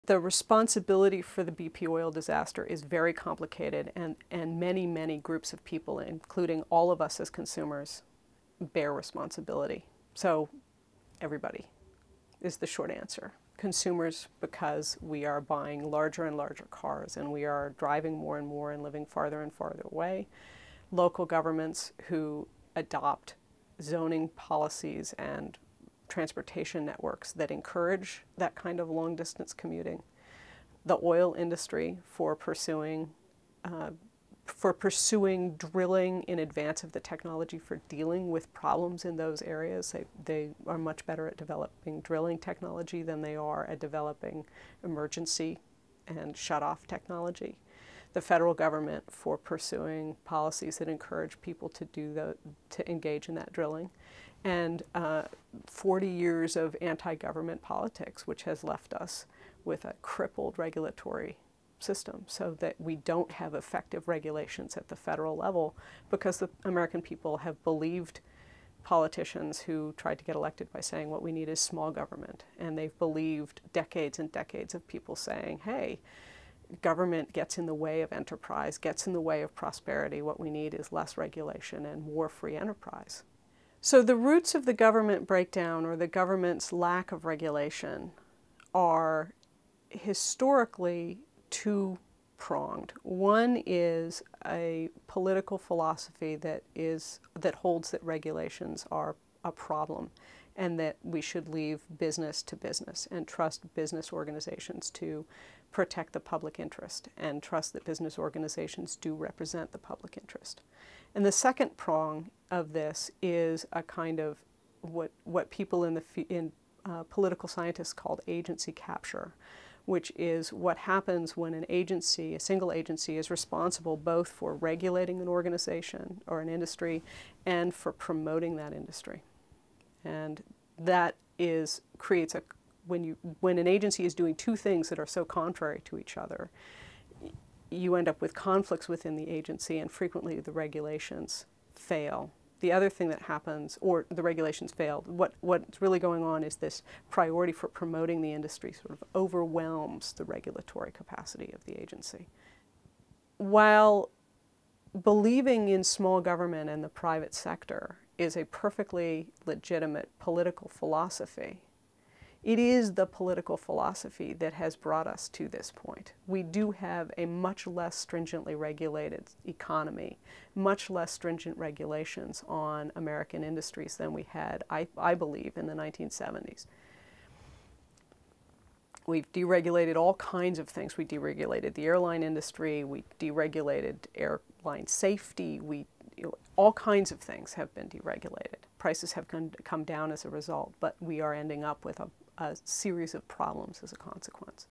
The responsibility for the BP oil disaster is very complicated, and many, many groups of people, including all of us as consumers, bear responsibility. So everybody is the short answer. Consumers, because we are buying larger and larger cars and we are driving more and more and living farther and farther away. Local governments who adopt zoning policies and transportation networks that encourage that kind of long-distance commuting. The oil industry for pursuing drilling in advance of the technology for dealing with problems in those areas. They are much better at developing drilling technology than they are at developing emergency and shut-off technology. The federal government for pursuing policies that encourage people to engage in that drilling. And 40 years of anti-government politics, which has left us with a crippled regulatory system, so that we don't have effective regulations at the federal level, because the American people have believed politicians who tried to get elected by saying what we need is small government. And they've believed decades and decades of people saying, hey, government gets in the way of enterprise, gets in the way of prosperity. What we need is less regulation and more free enterprise. So the roots of the government breakdown, or the government's lack of regulation, are historically two-pronged. One is a political philosophy that holds that regulations are a problem, and that we should leave business to business and trust business organizations to protect the public interest, and trust that business organizations do represent the public interest. And the second prong of this is a kind of what people in political scientists called agency capture, which is what happens when an agency, a single agency, is responsible both for regulating an organization or an industry and for promoting that industry. And that creates when an agency is doing two things that are so contrary to each other, you end up with conflicts within the agency, and frequently the regulations fail. The other thing that happens, or the regulations fail, what's really going on is this priority for promoting the industry sort of overwhelms the regulatory capacity of the agency. While believing in small government and the private sector is a perfectly legitimate political philosophy, it is the political philosophy that has brought us to this point. We do have a much less stringently regulated economy, much less stringent regulations on American industries than we had, I believe, in the 1970s. We've deregulated all kinds of things. We deregulated the airline industry, we deregulated airline safety, all kinds of things have been deregulated. Prices have come down as a result, but we are ending up with a series of problems as a consequence.